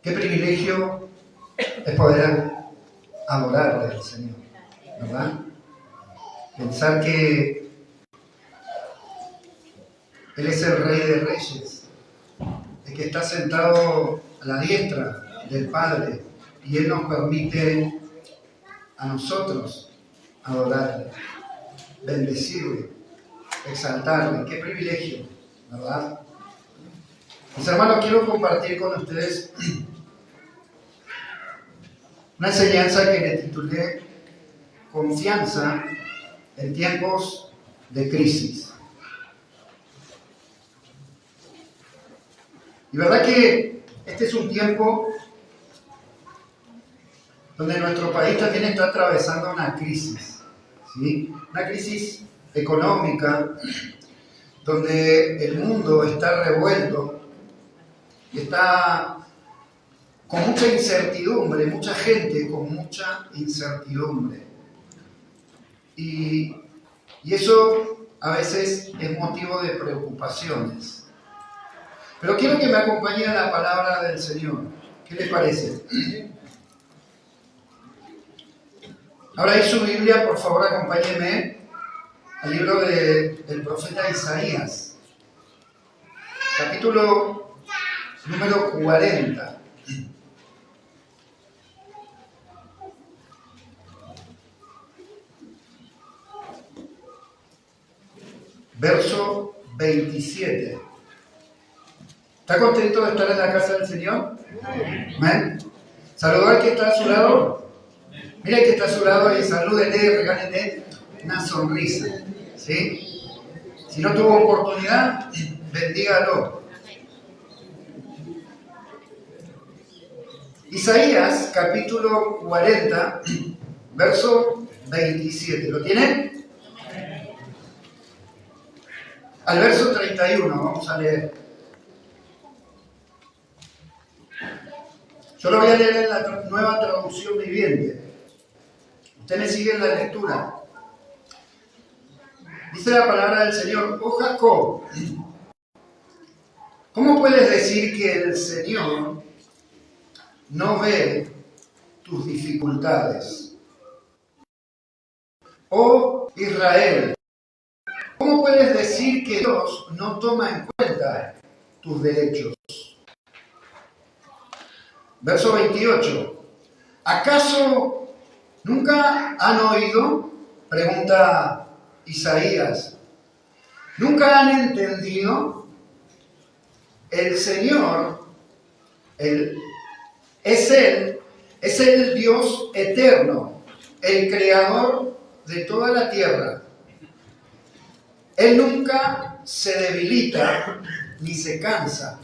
Qué privilegio es poder adorarle al Señor, ¿verdad? Pensar que Él es el Rey de Reyes, el que está sentado a la diestra del Padre, y Él nos permite a nosotros adorarle, bendecirle, exaltarle. Qué privilegio, ¿verdad? Mis hermanos, quiero compartir con ustedes una enseñanza que le titulé Confianza en tiempos de crisis. Y verdad que este es un tiempo donde nuestro país también está atravesando una crisis, ¿sí? Una crisis económica, donde el mundo está revuelto, está con mucha incertidumbre, mucha gente con mucha incertidumbre. Y eso a veces es motivo de preocupaciones. Pero quiero que me acompañe a la palabra del Señor. ¿Qué les parece? Ahora ahí su Biblia, por favor, acompáñenme al libro del profeta Isaías, capítulo número 40. Verso 27. ¿Está contento de estar en la casa del Señor? Amén. Saludar al que está a su lado. Mira el que está a su lado y salúdenle, regálenle una sonrisa. ¿Sí? Si no tuvo oportunidad, bendígalo. Isaías, capítulo 40, verso 27. ¿Lo tienen? Al verso 31, vamos a leer. Yo lo voy a leer en la Nueva Traducción Viviente. Usted me sigue en la lectura. Dice la palabra del Señor: oh Jacob, ¿cómo puedes decir que el Señor no ve tus dificultades? Oh Israel, ¿cómo puedes decir que Dios no toma en cuenta tus derechos? Verso 28. ¿Acaso nunca han oído? Pregunta Isaías. ¿Nunca han entendido? El Señor, es el Dios eterno, el creador de toda la tierra. Él nunca se debilita ni se cansa.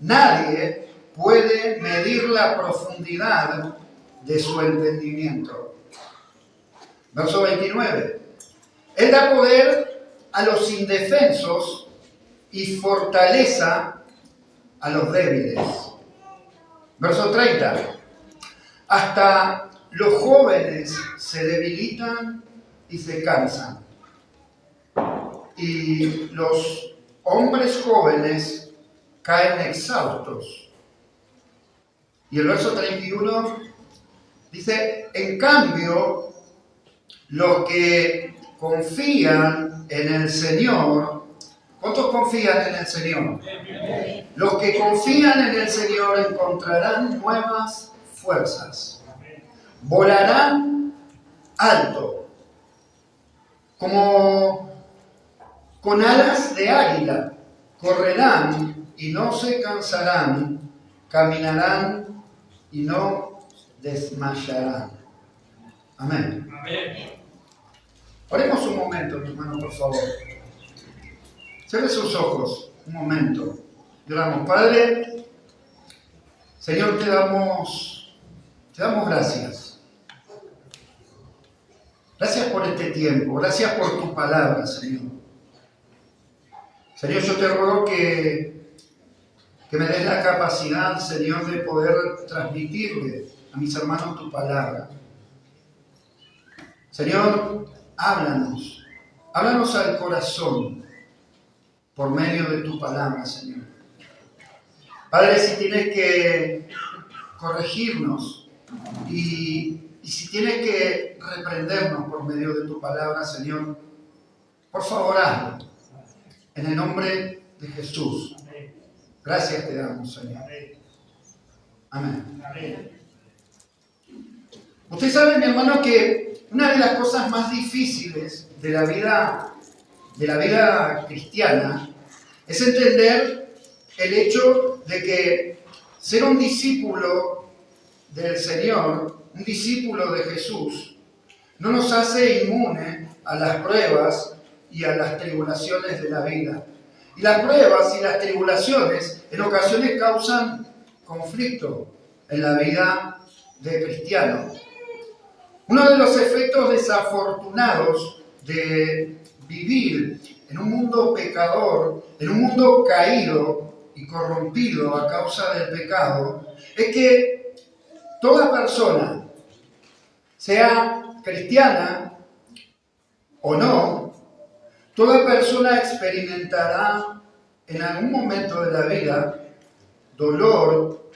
Nadie puede medir la profundidad de su entendimiento. Verso 29. Él da poder a los indefensos y fortaleza a los débiles. Verso 30. Hasta los jóvenes se debilitan y se cansan, y los hombres jóvenes caen exhaustos. Y el verso 31 dice: en cambio, los que confían en el Señor, ¿cuántos confían en el Señor? Los que confían en el Señor encontrarán nuevas fuerzas. Volarán alto, como con alas de águila. Correrán y no se cansarán, caminarán y no desmayarán. Amén. Amén. Oremos un momento, mi hermano, por favor. Cierre sus ojos. un momento. Lloramos. Padre, Señor, te damos gracias. Gracias por este tiempo. Gracias por tu palabra, Señor. Señor, yo te ruego que me des la capacidad, Señor, de poder transmitirle a mis hermanos tu palabra. Señor, háblanos. Háblanos al corazón por medio de tu palabra, Señor. Padre, si tienes que corregirnos y si tienes que reprendernos por medio de tu palabra, Señor, por favor hazlo. En el nombre de Jesús. Gracias te damos, Señor. Amén. Usted sabe, mi hermano, que una de las cosas más difíciles de la vida cristiana es entender el hecho de que ser un discípulo del Señor, un discípulo de Jesús, no nos hace inmune a las pruebas y a las tribulaciones de la vida. Y las pruebas y las tribulaciones en ocasiones causan conflicto en la vida del cristiano. Uno de los efectos desafortunados de vivir en un mundo pecador, en un mundo caído y corrompido a causa del pecado, es que toda persona, sea cristiana o no, toda persona experimentará en algún momento de la vida dolor,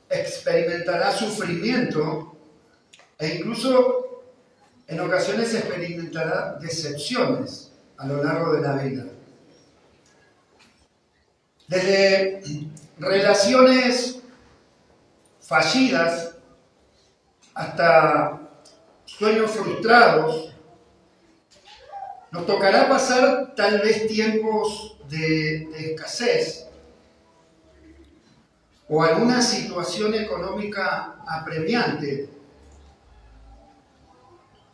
experimentará sufrimiento e incluso en ocasiones experimentará decepciones a lo largo de la vida. Desde relaciones fallidas hasta sueños frustrados, nos tocará pasar tal vez tiempos de escasez o alguna situación económica apremiante.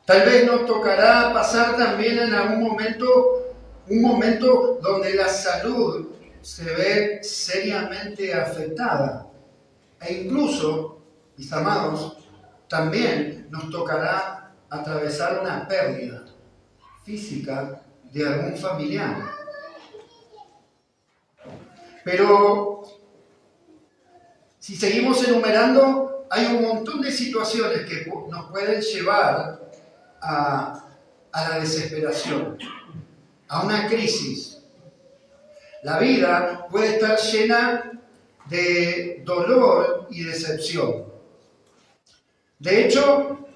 Tal vez nos tocará pasar también en algún momento un momento donde la salud se ve seriamente afectada. E incluso, mis amados, también nos tocará atravesar una pérdida física de algún familiar. Pero si seguimos enumerando, hay un montón de situaciones que nos pueden llevar a la desesperación, a una crisis. La vida puede estar llena de dolor y decepción. De hecho,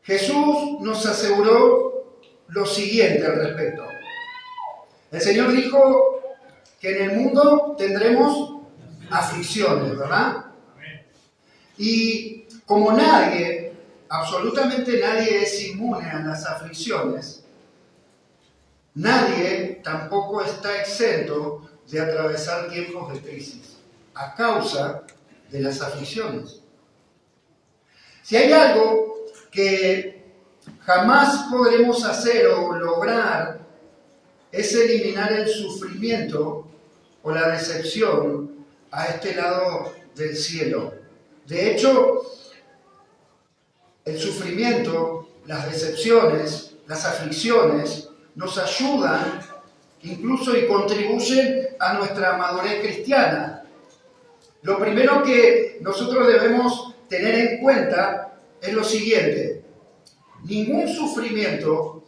Jesús nos aseguró lo siguiente al respecto. El Señor dijo que en el mundo tendremos aflicciones, ¿verdad? Y como nadie, absolutamente nadie es inmune a las aflicciones, nadie tampoco está exento de atravesar tiempos de crisis a causa de las aflicciones. Si hay algo que jamás podremos hacer o lograr es eliminar el sufrimiento o la decepción a este lado del cielo. De hecho, el sufrimiento, las decepciones, las aflicciones nos ayudan incluso y contribuyen a nuestra madurez cristiana. Lo primero que nosotros debemos tener en cuenta es lo siguiente: ningún sufrimiento,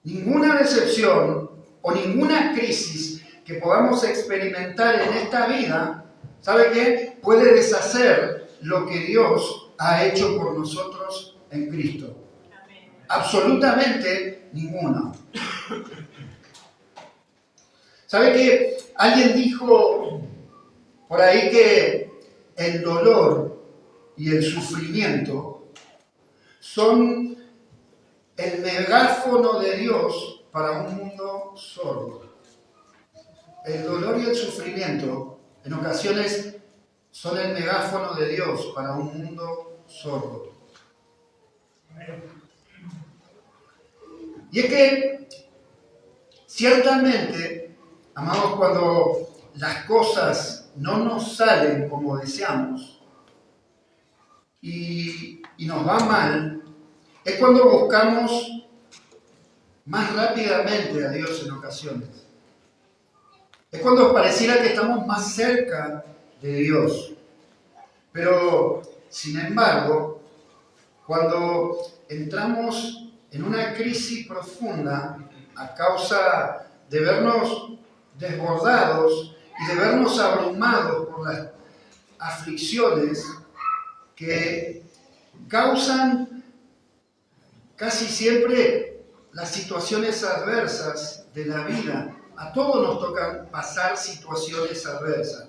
ninguna decepción o ninguna crisis que podamos experimentar en esta vida, ¿sabe qué? Puede deshacer lo que Dios ha hecho por nosotros en Cristo. Amén. Absolutamente ninguno. ¿Sabe qué? Alguien dijo por ahí que el dolor y el sufrimiento son el megáfono de Dios para un mundo sordo. El dolor y el sufrimiento en ocasiones son el megáfono de Dios para un mundo sordo. Y es que ciertamente, Amados, cuando las cosas no nos salen como deseamos y nos va mal, es cuando buscamos más rápidamente a Dios en ocasiones. Es cuando pareciera que estamos más cerca de Dios. Pero, sin embargo, cuando entramos en una crisis profunda a causa de vernos desbordados y de vernos abrumados por las aflicciones que causan casi siempre las situaciones adversas de la vida. A todos nos tocan pasar situaciones adversas.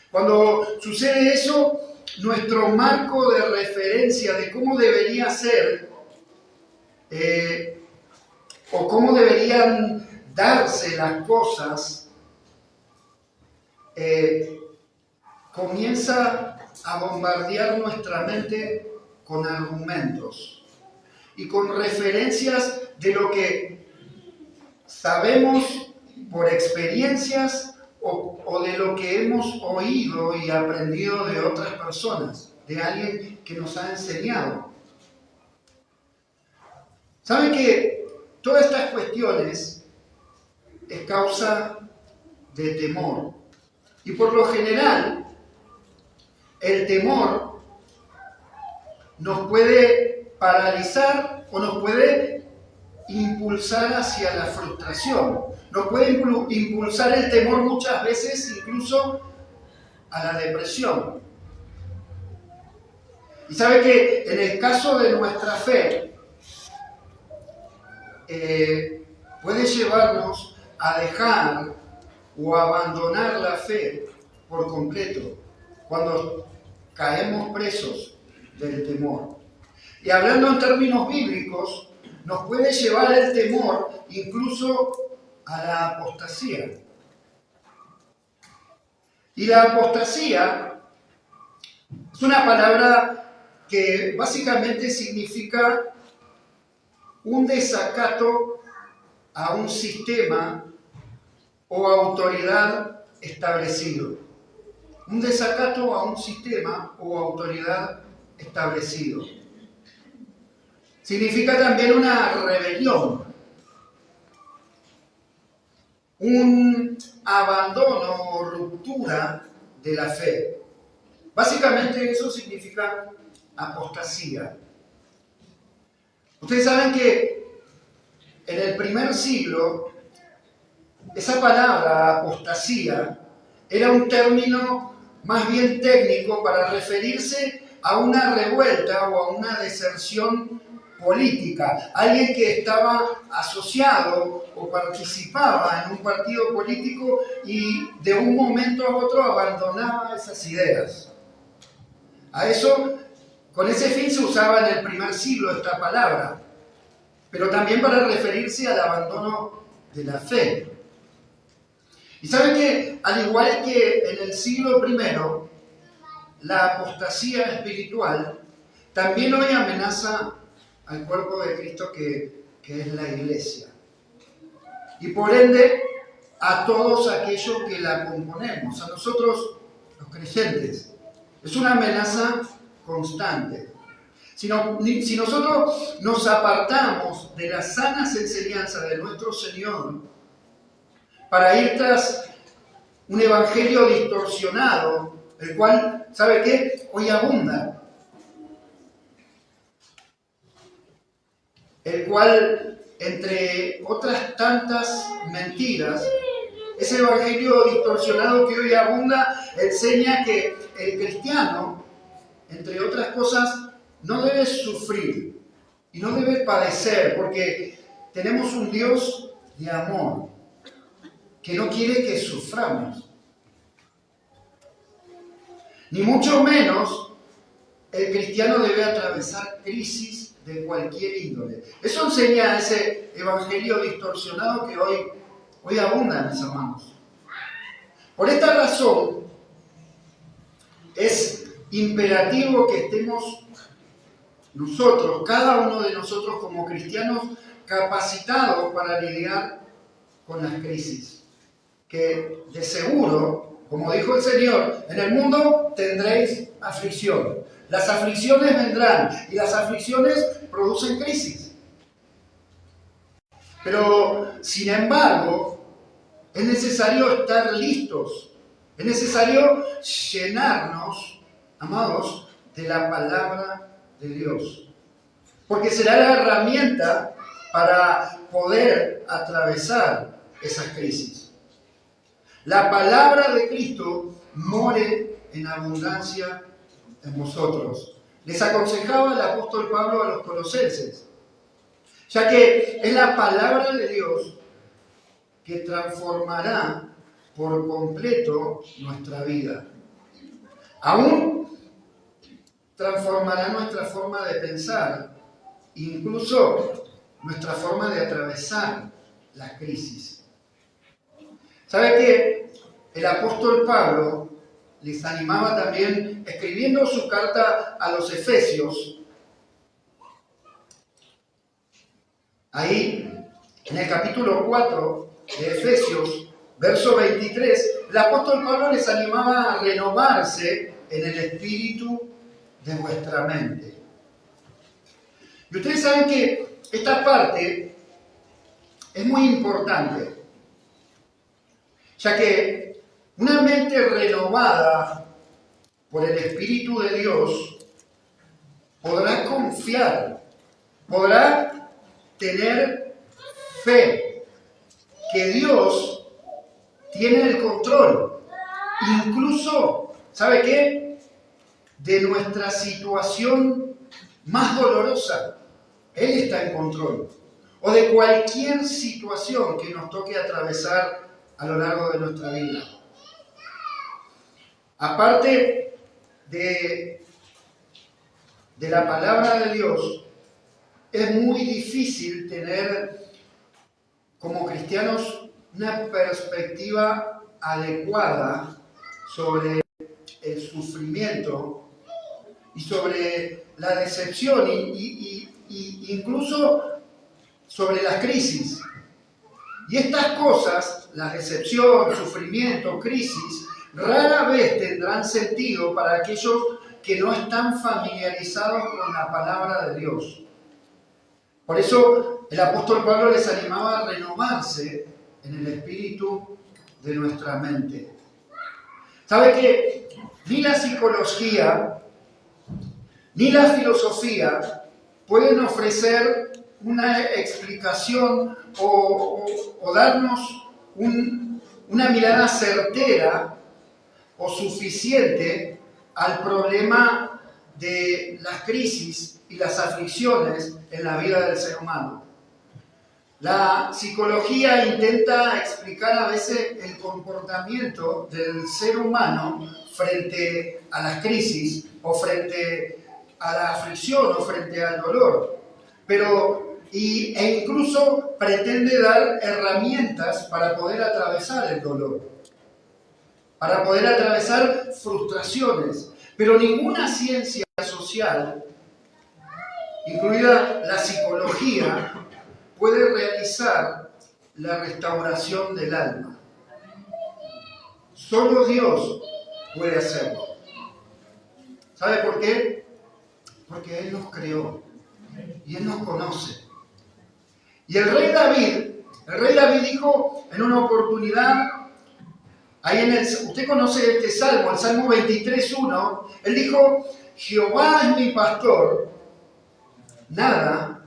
Cuando sucede eso, nuestro marco de referencia de cómo debería ser o cómo deberían darse las cosas comienza a bombardear nuestra mente con argumentos y con referencias de lo que sabemos por experiencias o de lo que hemos oído y aprendido de otras personas, de alguien que nos ha enseñado. ¿Saben que todas estas cuestiones es causa de temor? Y por lo general, el temor nos puede paralizar o nos puede impulsar hacia la frustración. Nos puede impulsar el temor muchas veces incluso a la depresión. Y sabe que en el caso de nuestra fe, puede llevarnos a dejar o abandonar la fe por completo cuando caemos presos del temor. Y hablando en términos bíblicos, nos puede llevar el temor incluso a la apostasía. Y la apostasía es una palabra que básicamente significa un desacato a un sistema o autoridad establecido. Un desacato a un sistema o autoridad establecido. Significa también una rebelión, un abandono o ruptura de la fe. Básicamente eso significa apostasía. Ustedes saben que en el primer siglo esa palabra apostasía era un término más bien técnico para referirse a una revuelta o a una deserción política, alguien que estaba asociado o participaba en un partido político y de un momento a otro abandonaba esas ideas. A eso, con ese fin se usaba en el primer siglo esta palabra, pero también para referirse al abandono de la fe. Y saben que, al igual que en el siglo I, la apostasía espiritual también hoy amenaza al cuerpo de Cristo que es la iglesia. Y por ende, a todos aquellos que la componemos, a nosotros los creyentes. Es una amenaza constante. Si nosotros nos apartamos de las sanas enseñanzas de nuestro Señor para ir tras un evangelio distorsionado, el cual, ¿sabe qué? Hoy abunda. El cual, entre otras tantas mentiras, ese evangelio distorsionado que hoy abunda enseña que el cristiano, entre otras cosas, no debe sufrir y no debe padecer, porque tenemos un Dios de amor que no quiere que suframos. Ni mucho menos el cristiano debe atravesar crisis de cualquier índole. Eso enseña ese evangelio distorsionado que hoy abunda, mis hermanos. Por esta razón, es imperativo que estemos nosotros, cada uno de nosotros como cristianos, capacitados para lidiar con las crisis. que de seguro, como dijo el Señor, en el mundo tendréis aflicción. Las aflicciones vendrán y las aflicciones producen crisis. Pero, sin embargo, es necesario estar listos. Es necesario llenarnos, amados, de la palabra de Dios. Porque será la herramienta para poder atravesar esas crisis. La palabra de Cristo more en abundancia en vosotros. Les aconsejaba el apóstol Pablo a los colosenses, ya que es la palabra de Dios que transformará por completo nuestra vida. Aún transformará nuestra forma de pensar, incluso nuestra forma de atravesar las crisis. ¿Sabe qué? El apóstol Pablo les animaba también, escribiendo su carta a los Efesios, ahí en el capítulo 4 de Efesios, verso 23, el apóstol Pablo les animaba a renovarse en el espíritu de vuestra mente. Y ustedes saben que esta parte es muy importante, ya que una mente renovada por el Espíritu de Dios podrá confiar, podrá tener fe que Dios tiene el control, incluso, ¿sabe qué? De nuestra situación más dolorosa. Él está en control. O de cualquier situación que nos toque atravesar a lo largo de nuestra vida. Aparte de la palabra de Dios, es muy difícil tener como cristianos una perspectiva adecuada sobre el sufrimiento y sobre la decepción y incluso sobre las crisis. Y estas cosas, la decepción, sufrimiento, crisis, rara vez tendrán sentido para aquellos que no están familiarizados con la palabra de Dios. Por eso el apóstol Pablo les animaba a renovarse en el espíritu de nuestra mente. ¿Sabe qué? Ni la psicología ni la filosofía pueden ofrecer una explicación o darnos una mirada certera o suficiente al problema de las crisis y las aflicciones en la vida del ser humano. La psicología intenta explicar a veces el comportamiento del ser humano frente a las crisis o frente a la aflicción o frente al dolor, e incluso pretende dar herramientas para poder atravesar el dolor, para poder atravesar frustraciones, pero ninguna ciencia social, incluida la psicología, puede realizar la restauración del alma. Solo Dios puede hacerlo. ¿Sabe por qué? Porque Él nos creó y Él nos conoce. Y el rey David dijo en una oportunidad, usted conoce este salmo, el Salmo 23:1, él dijo: Jehová es mi pastor, nada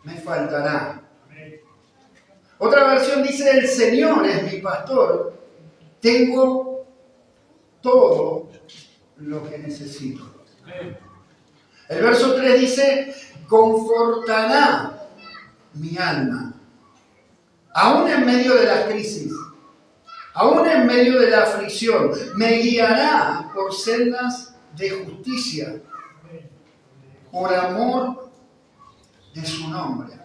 me faltará. Otra versión dice: el Señor es mi pastor, tengo todo lo que necesito. El verso 3 dice: confortará mi alma, aún en medio de la crisis, aún en medio de la aflicción, me guiará por sendas de justicia, por amor de su nombre.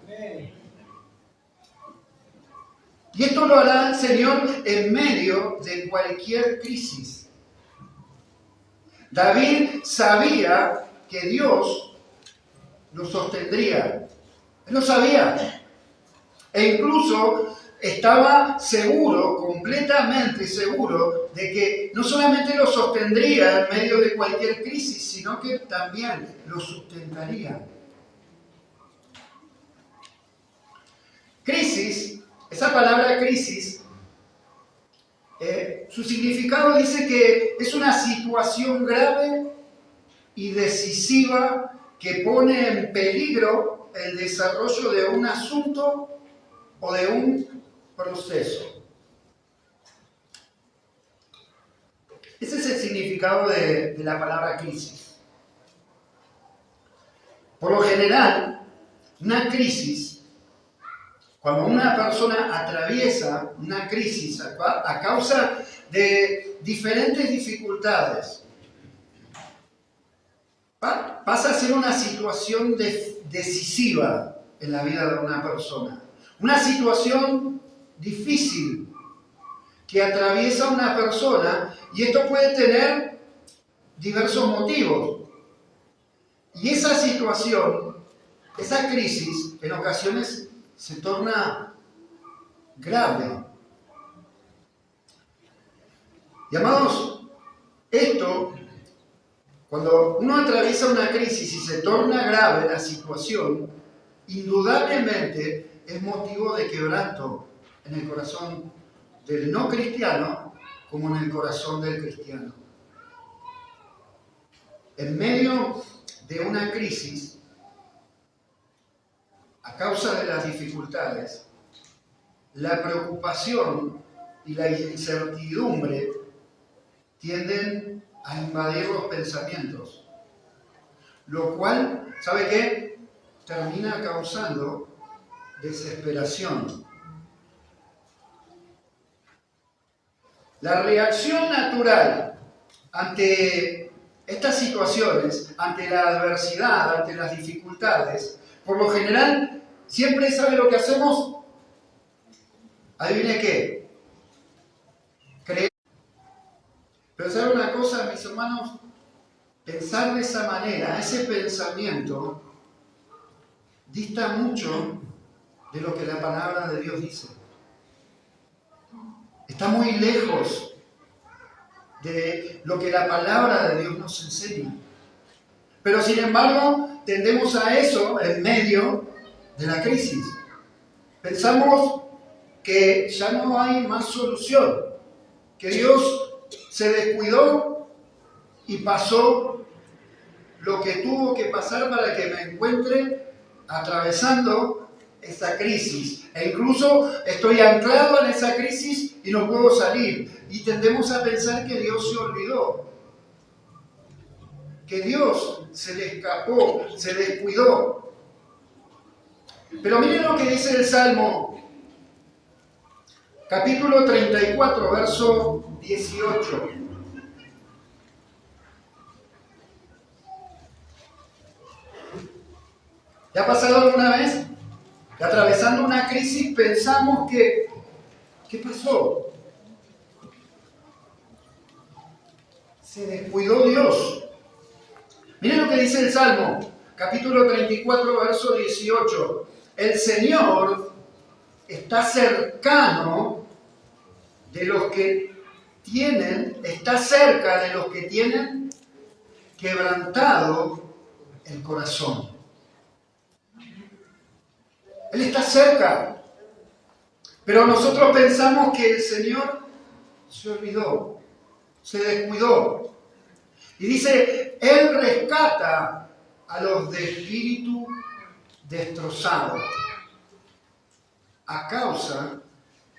Y esto lo hará el Señor en medio de cualquier crisis. David sabía que Dios lo sostendría. Él lo sabía. E incluso estaba seguro, completamente seguro, de que no solamente lo sostendría en medio de cualquier crisis, sino que también lo sustentaría. Crisis, esa palabra crisis, su significado dice que es una situación grave y decisiva que pone en peligro el desarrollo de un asunto o de un proceso. Ese es el significado de la palabra crisis. Por lo general, una crisis, cuando una persona atraviesa una crisis a causa de diferentes dificultades, pasa a ser una situación decisiva en la vida de una persona. Una situación difícil que atraviesa una persona, y esto puede tener diversos motivos. Y esa situación, esa crisis, en ocasiones se torna grave. Y amados, esto, cuando uno atraviesa una crisis y se torna grave la situación, indudablemente es motivo de quebranto en el corazón del no cristiano como en el corazón del cristiano. En medio de una crisis, a causa de las dificultades, la preocupación y la incertidumbre tienden a invadir los pensamientos, lo cual, ¿sabe qué? Termina causando desesperación. La reacción natural ante estas situaciones, ante la adversidad, ante las dificultades, por lo general, siempre sabe lo que hacemos. ¿Adivine qué? Creer. Pero ¿sabe una cosa, mis hermanos? Pensar de esa manera, ese pensamiento, dista mucho de lo que la palabra de Dios dice. Está muy lejos de lo que la palabra de Dios nos enseña. Pero sin embargo, tendemos a eso en medio de la crisis. Pensamos que ya no hay más solución, que Dios se descuidó y pasó lo que tuvo que pasar para que me encuentre atravesando esa crisis. E incluso estoy anclado en esa crisis y no puedo salir. Y tendemos a pensar que Dios se olvidó, que Dios se le escapó, se descuidó. Pero miren lo que dice el Salmo, capítulo 34, verso 18. ¿Le ha pasado alguna vez que atravesando una crisis pensamos que, ¿qué pasó? Se descuidó Dios. Miren lo que dice el Salmo, capítulo 34, verso 18. El Señor está cercano de los que tienen, está cerca de los que tienen quebrantado el corazón. Él está cerca, pero nosotros pensamos que el Señor se olvidó, se descuidó. Y dice, Él rescata a los de espíritu destrozado a causa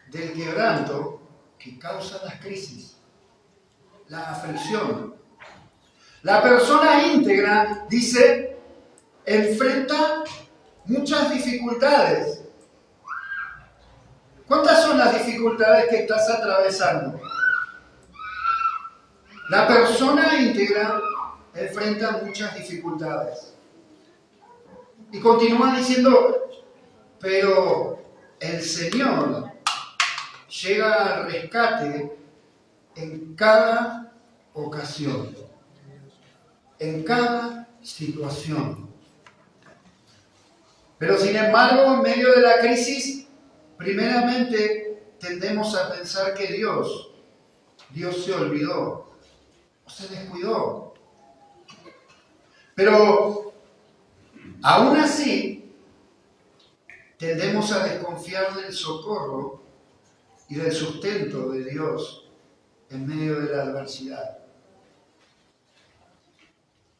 del quebranto que causa las crisis, la aflicción. La persona íntegra, dice, enfrenta muchas dificultades. ¿Cuántas son las dificultades que estás atravesando? La persona íntegra enfrenta muchas dificultades. Y continúa diciendo, pero el Señor llega al rescate en cada ocasión, en cada situación. Pero sin embargo, en medio de la crisis, Primeramente, tendemos a pensar que Dios se olvidó o se descuidó. Pero aún así, tendemos a desconfiar del socorro y del sustento de Dios en medio de la adversidad.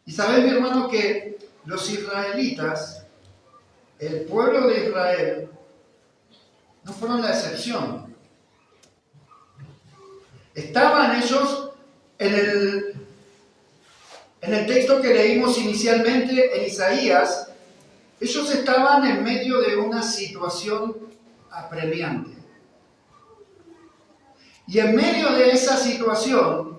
Y sabes, mi hermano, que los israelitas, el pueblo de Israel, no fueron la excepción. Estaban ellos en el texto que leímos inicialmente en Isaías, ellos estaban en medio de una situación apremiante. Y en medio de esa situación,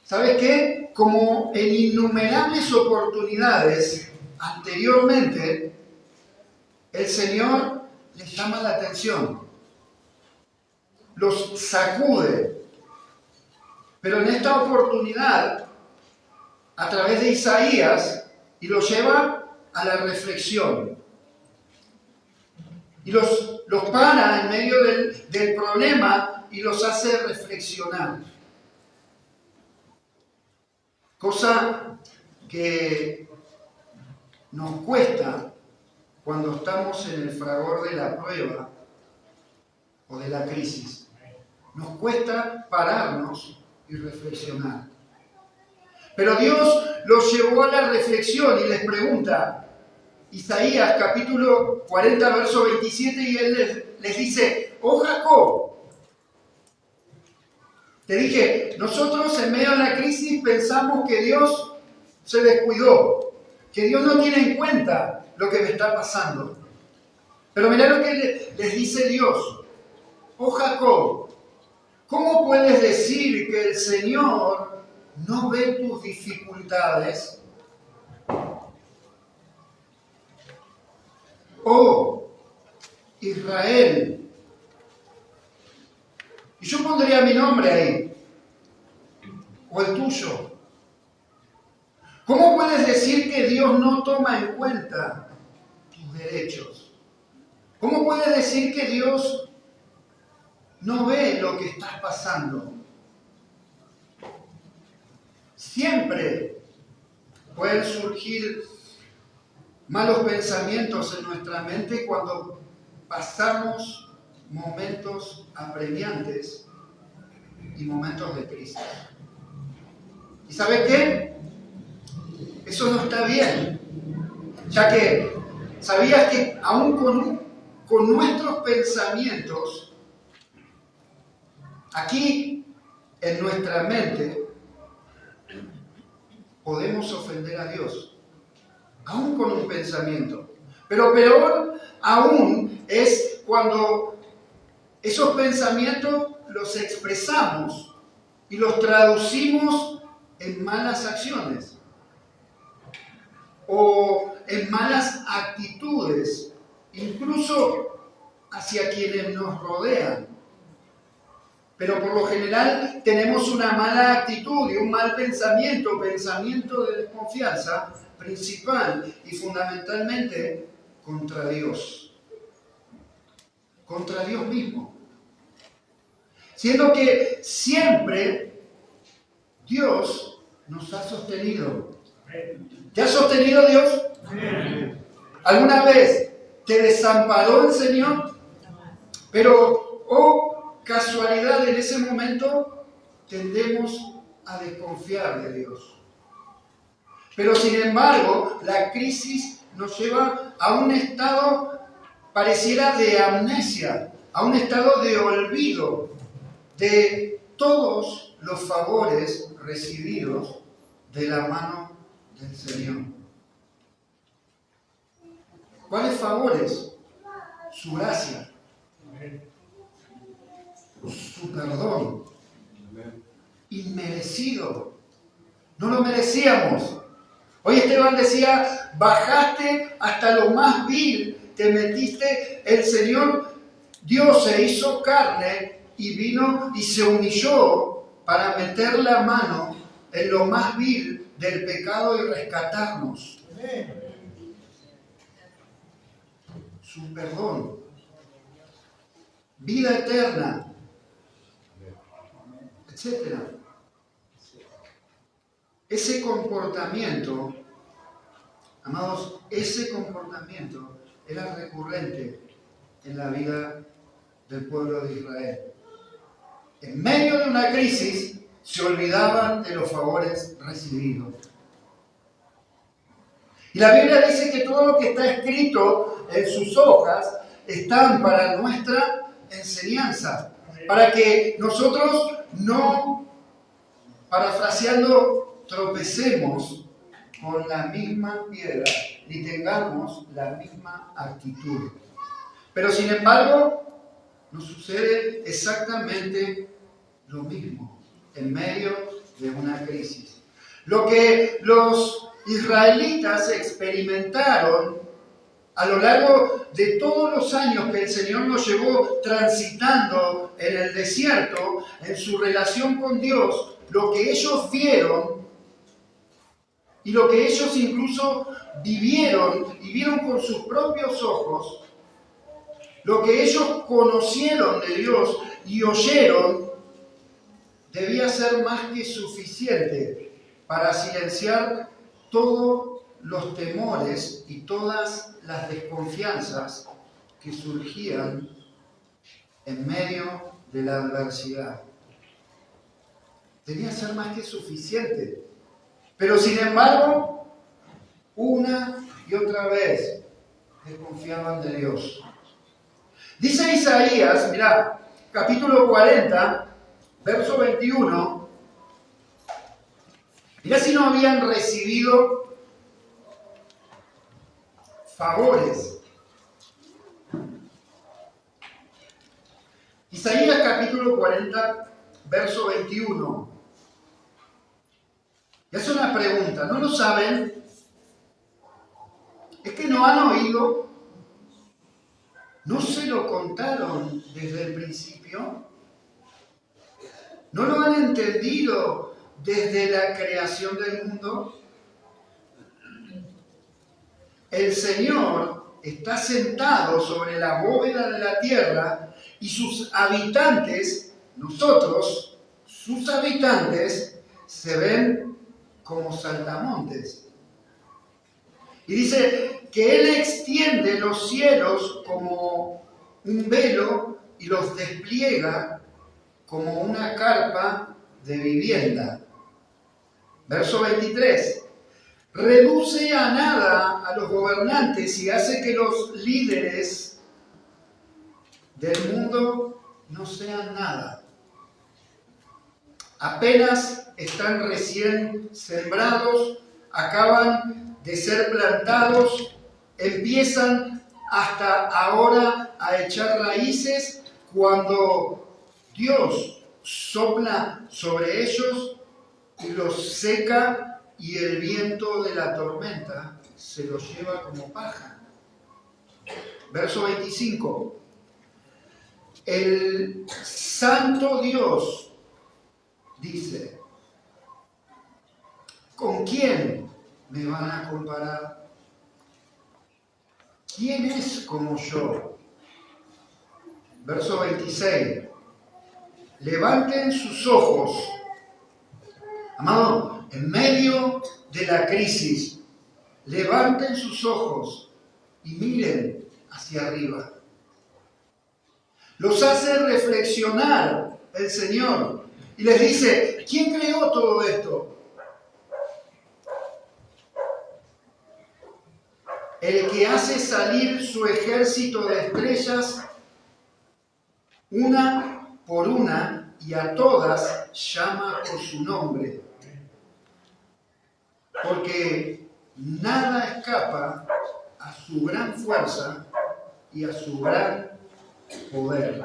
¿sabes qué? Como en innumerables oportunidades anteriormente, el Señor les llama la atención, los sacude. Pero en esta oportunidad, a través de Isaías, y los lleva a la reflexión. Y los para en medio del problema y los hace reflexionar. Cosa que nos cuesta cuando estamos en el fragor de la prueba o de la crisis. Nos cuesta pararnos y reflexionar. Pero Dios los llevó a la reflexión y les pregunta, Isaías capítulo 40, verso 27, y Él les dice, oh Jacob, te dije, nosotros en medio de la crisis pensamos que Dios se descuidó, que Dios no tiene en cuenta lo que me está pasando. Pero mirá lo que les dice Dios, oh Jacob, ¿cómo puedes decir que el Señor no ve tus dificultades? Oh Israel. Y yo pondría mi nombre ahí, o el tuyo. ¿Cómo puedes decir que Dios no toma en cuenta tus derechos? ¿Cómo puedes decir que Dios no ve lo que estás pasando? Siempre pueden surgir malos pensamientos en nuestra mente cuando pasamos momentos apremiantes y momentos de crisis. ¿Y sabes qué? Eso no está bien, ya que sabías que aún con nuestros pensamientos, aquí en nuestra mente, podemos ofender a Dios, aún con un pensamiento. Pero peor aún es cuando esos pensamientos los expresamos y los traducimos en malas acciones o en malas actitudes, incluso hacia quienes nos rodean. Pero por lo general tenemos una mala actitud y un mal pensamiento de desconfianza, principal y fundamentalmente contra Dios mismo. Siendo que siempre Dios nos ha sostenido. ¿Te ha sostenido Dios? ¿Alguna vez te desamparó el Señor? Pero, casualidad, en ese momento tendemos a desconfiar de Dios. Pero sin embargo, la crisis nos lleva a un estado pareciera de amnesia, a un estado de olvido de todos los favores recibidos de la mano del Señor. ¿Cuáles favores? Su gracia, su perdón, inmerecido. No lo merecíamos. Hoy Esteban decía, bajaste hasta lo más vil, te metiste, el Señor Dios se hizo carne y vino y se humilló para meter la mano en lo más vil del pecado y rescatarnos. su perdón, vida eterna, etc. Ese comportamiento, amados, ese comportamiento era recurrente en la vida del pueblo de Israel. En medio de una crisis, se olvidaban de los favores recibidos. Y la Biblia dice que todo lo que está escrito en sus hojas están para nuestra enseñanza, para que nosotros no, parafraseando, tropecemos con la misma piedra ni tengamos la misma actitud. Pero sin embargo, nos sucede exactamente lo mismo en medio de una crisis. Lo que los israelitas experimentaron a lo largo de todos los años que el Señor nos llevó transitando en el desierto, en su relación con Dios, lo que ellos vieron y lo que ellos incluso vivieron y vieron con sus propios ojos, lo que ellos conocieron de Dios y oyeron, debía ser más que suficiente para silenciar todos los temores y todas las desconfianzas que surgían en medio de la adversidad. Debía ser más que suficiente. Pero sin embargo, una y otra vez desconfiaban de Dios. Dice Isaías, mirá, capítulo 40, verso 21, mirá si no habían recibido favores. Isaías capítulo 40, verso 21. Y hace una pregunta, ¿no lo saben? ¿Es que no han oído? ¿No se lo contaron desde el principio? ¿No lo han entendido desde la creación del mundo? El Señor está sentado sobre la bóveda de la tierra y sus habitantes, nosotros, sus habitantes, se ven como saltamontes. Y dice que Él extiende los cielos como un velo y los despliega como una carpa de vivienda. Verso 23. Reduce a nada a los gobernantes y hace que los líderes del mundo no sean nada. Apenas están recién sembrados, acaban de ser plantados, empiezan hasta ahora a echar raíces cuando Dios sopla sobre ellos y los seca y el viento de la tormenta se los lleva como paja. Verso 25. El Santo Dios dice, ¿con quién me van a comparar? ¿Quién es como yo? Verso 26. Levanten sus ojos. Amado, en medio de la crisis, levanten sus ojos y miren hacia arriba. Los hace reflexionar el Señor y les dice, ¿quién creó todo esto? El que hace salir su ejército de estrellas una por una y a todas llama por su nombre. Porque nada escapa a su gran fuerza y a su gran poder.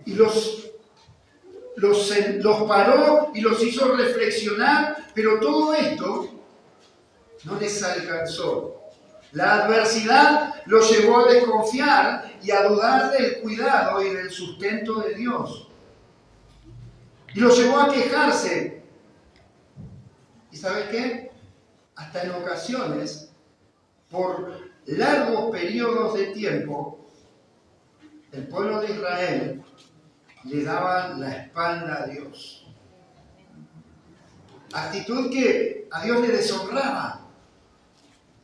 Y los paró y los hizo reflexionar, pero todo esto no les alcanzó. La adversidad los llevó a desconfiar y a dudar del cuidado y del sustento de Dios. Y los llevó a quejarse. ¿Y sabes qué? Hasta en ocasiones por largos periodos de tiempo, el pueblo de Israel le daba la espalda a Dios. Actitud que a Dios le deshonraba.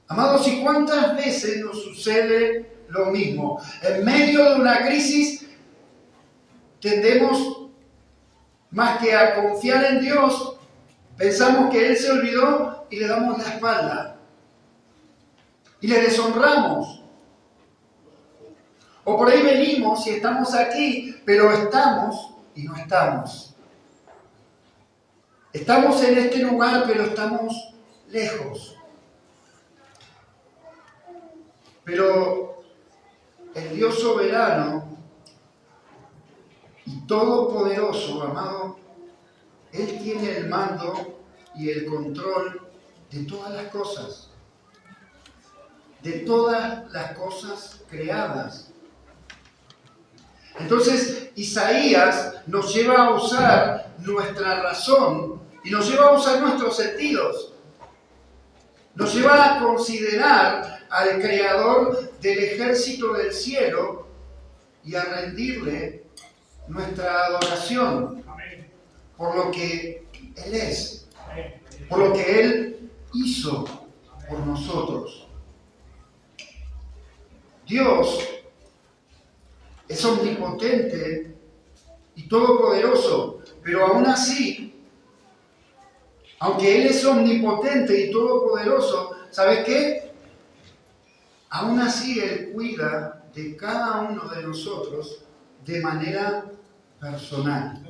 Amados, ¿y cuántas veces nos sucede lo mismo? En medio de una crisis tendemos más que a confiar en Dios, pensamos que Él se olvidó y le damos la espalda. Y le deshonramos. O por ahí venimos y estamos aquí, pero estamos y no estamos. Estamos en este lugar, pero estamos lejos. Pero el Dios soberano y todopoderoso, amado, Él tiene el mando y el control de todas las cosas. De todas las cosas creadas. Entonces, Isaías nos lleva a usar nuestra razón y nos lleva a usar nuestros sentidos. Nos lleva a considerar al Creador del ejército del cielo y a rendirle nuestra adoración por lo que Él es, por lo que Él hizo por nosotros. Dios es omnipotente y todopoderoso, pero aún así, aunque Él es omnipotente y todopoderoso, ¿sabes qué? Aún así Él cuida de cada uno de nosotros de manera personal.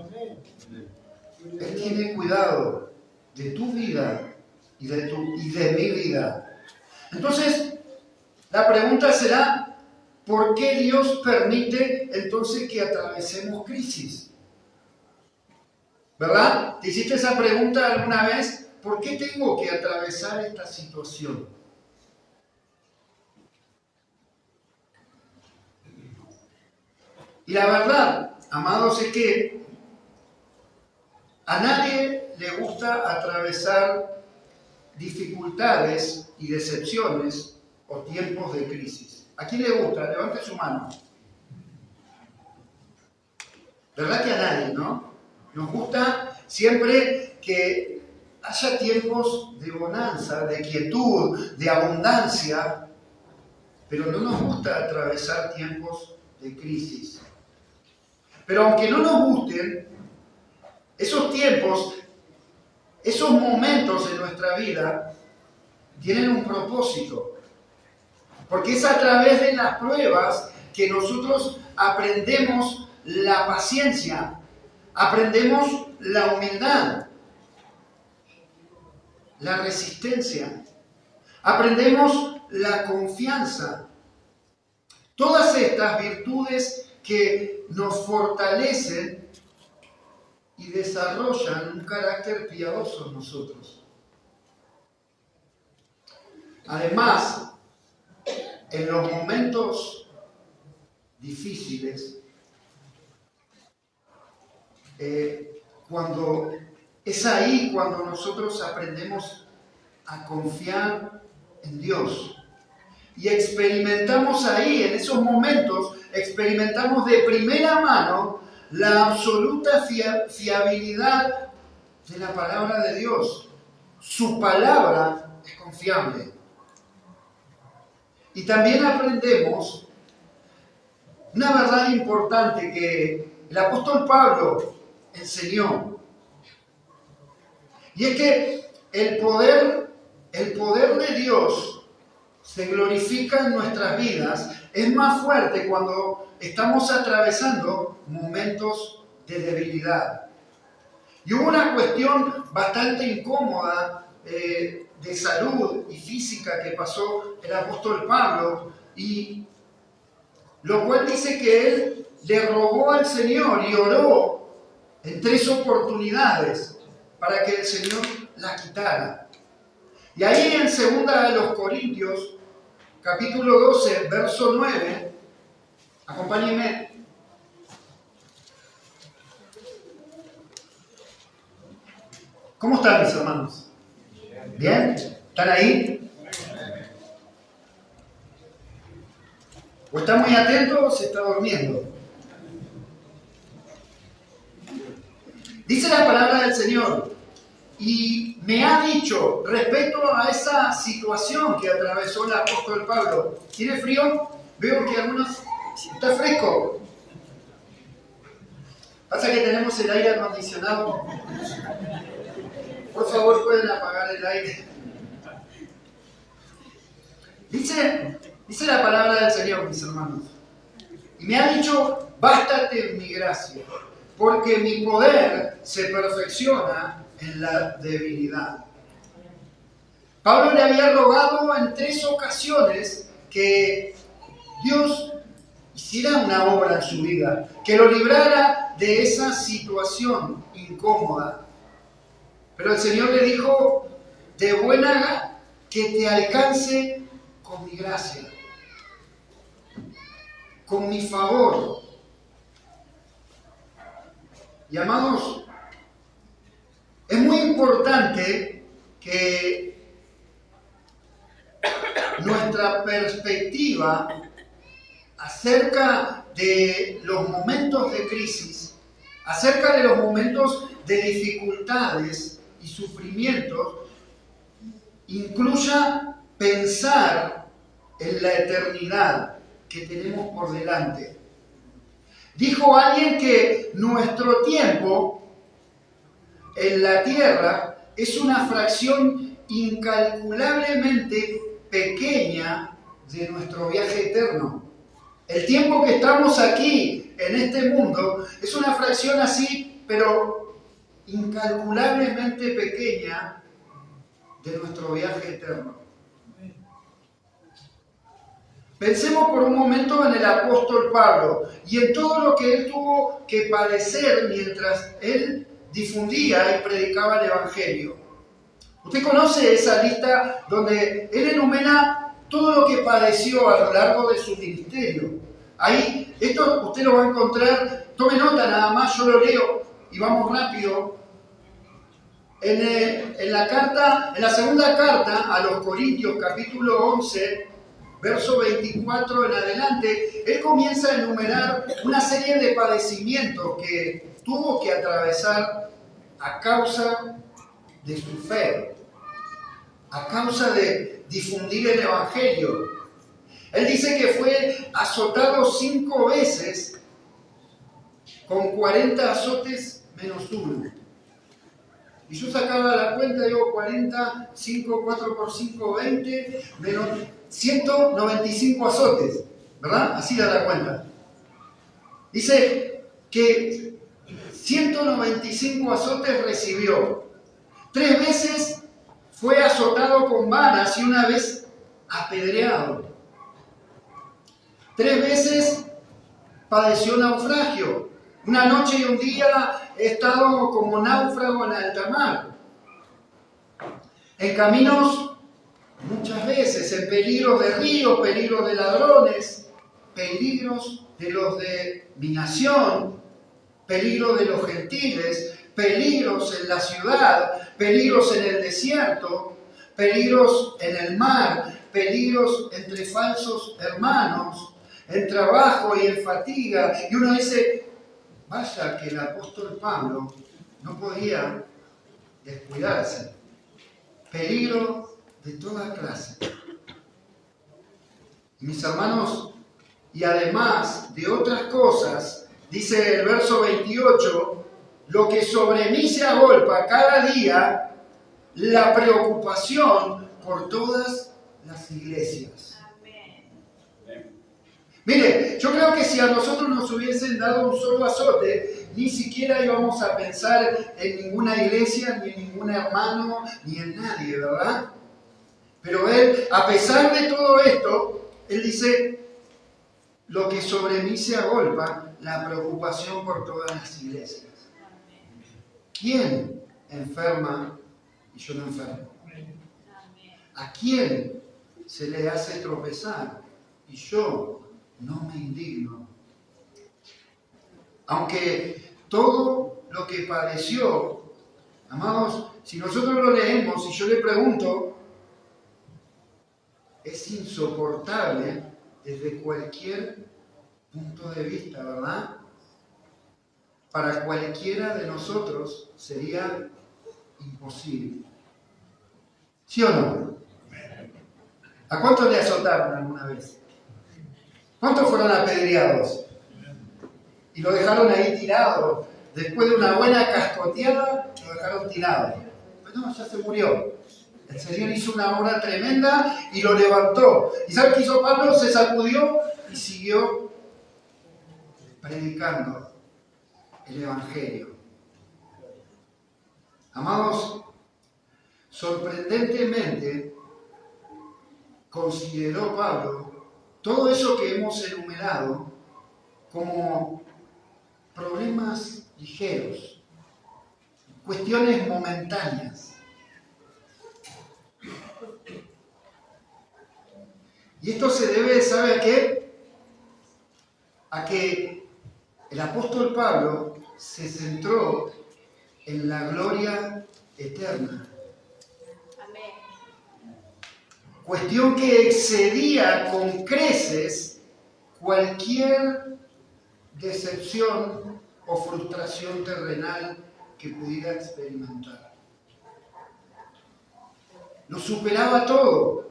Él tiene cuidado de tu vida y de mi vida. Entonces, la pregunta será, ¿por qué Dios permite entonces que atravesemos crisis? ¿Verdad? ¿Te hiciste esa pregunta alguna vez? ¿Por qué tengo que atravesar esta situación? Y la verdad, amados, es que a nadie le gusta atravesar dificultades y decepciones o tiempos de crisis. ¿A quién le gusta? Levante su mano. ¿Verdad que a nadie, no? Nos gusta siempre que haya tiempos de bonanza, de quietud, de abundancia, pero no nos gusta atravesar tiempos de crisis. Pero aunque no nos gusten, esos tiempos, esos momentos en nuestra vida tienen un propósito. Porque es a través de las pruebas que nosotros aprendemos la paciencia, aprendemos la humildad, la resistencia, aprendemos la confianza. Todas estas virtudes que nos fortalecen y desarrollan un carácter piadoso en nosotros. Además, en los momentos difíciles, cuando es ahí cuando nosotros aprendemos a confiar en Dios. Y experimentamos ahí, en esos momentos, experimentamos de primera mano la absoluta fiabilidad de la palabra de Dios. Su palabra es confiable. Y también aprendemos una verdad importante que el apóstol Pablo enseñó. Y es que el poder de Dios se glorifica en nuestras vidas, es más fuerte cuando estamos atravesando momentos de debilidad. Y hubo una cuestión bastante incómoda de salud y física que pasó el apóstol Pablo, y lo cual dice que él le rogó al Señor y oró en 3 oportunidades para que el Señor la quitara. Y ahí en 2 Corintios, capítulo 12, verso 9, acompáñenme. ¿Cómo están mis hermanos? ¿Bien? ¿Están ahí? O está muy atento o se está durmiendo. Dice la palabra del Señor, y me ha dicho respecto a esa situación que atravesó el apóstol Pablo. ¿Tiene frío? Veo que algunos... ¿Está fresco? Pasa que tenemos el aire acondicionado. Por favor, pueden apagar el aire. Dice la palabra del Señor, mis hermanos. Y me ha dicho, bástate mi gracia, porque mi poder se perfecciona en la debilidad. Pablo le había rogado en 3 ocasiones que Dios hiciera una obra en su vida, que lo librara de esa situación incómoda. Pero el Señor le dijo, de buena gana, que te alcance con mi gracia, con mi favor. Y amados, es muy importante que nuestra perspectiva acerca de los momentos de crisis, acerca de los momentos de dificultades y sufrimientos, incluya pensar en la eternidad que tenemos por delante. Dijo alguien que nuestro tiempo en la tierra es una fracción incalculablemente pequeña de nuestro viaje eterno. El tiempo que estamos aquí en este mundo es una fracción así, pero incalculablemente pequeña de nuestro viaje eterno. Pensemos por un momento en el apóstol Pablo y en todo lo que él tuvo que padecer mientras él difundía y predicaba el Evangelio. Usted conoce esa lista donde él enumera todo lo que padeció a lo largo de su ministerio. Ahí, esto usted lo va a encontrar, tome nota nada más, yo lo leo y vamos rápido. En la segunda carta a los Corintios, capítulo 11, verso 24 en adelante, él comienza a enumerar una serie de padecimientos que tuvo que atravesar a causa de su fe, a causa de difundir el Evangelio. Él dice que fue azotado 5 veces con 40 azotes menos 1. Y yo sacaba la cuenta, digo 40, 5, 4 por 5, 20, menos 195 azotes, ¿verdad? Así da la cuenta. Dice que 195 azotes recibió. 3 veces fue azotado con varas y 1 vez apedreado. 3 veces padeció naufragio. Una noche y un día he estado como náufrago en alta mar. En caminos, muchas veces, en peligros de ríos, peligros de ladrones, peligros de los de mi nación, peligros de los gentiles, peligros en la ciudad, peligros en el desierto, peligros en el mar, peligros entre falsos hermanos, en trabajo y en fatiga. Y uno dice, vaya que el apóstol Pablo no podía descuidarse. Peligro de toda clase. Mis hermanos, y además de otras cosas, dice el verso 28, lo que sobre mí se agolpa cada día, la preocupación por todas las iglesias. Mire, yo creo que si a nosotros nos hubiesen dado un solo azote, ni siquiera íbamos a pensar en ninguna iglesia, ni en ningún hermano, ni en nadie, ¿verdad? Pero él, a pesar de todo esto, él dice, lo que sobre mí se agolpa, la preocupación por todas las iglesias. ¿Quién enferma y yo no enfermo? ¿A quién se le hace tropezar y yo no me indigno? Aunque todo lo que padeció, amados, si nosotros lo leemos y yo le pregunto, es insoportable, desde cualquier punto de vista, ¿verdad? Para cualquiera de nosotros sería imposible. ¿Sí o no? ¿A cuántos le azotaron alguna vez? ¿Cuántos fueron apedreados? Y lo dejaron ahí tirado. Después de una buena cascoteada, lo dejaron tirado. Pues no, ya se murió. El Señor hizo una obra tremenda y lo levantó. ¿Y sabe qué hizo Pablo? Se sacudió y siguió predicando el Evangelio. Amados, sorprendentemente consideró Pablo todo eso que hemos enumerado como problemas ligeros, cuestiones momentáneas. Y esto se debe, ¿sabe a qué? A que el apóstol Pablo se centró en la gloria eterna. Amén. Cuestión que excedía con creces cualquier decepción o frustración terrenal que pudiera experimentar. Lo superaba todo.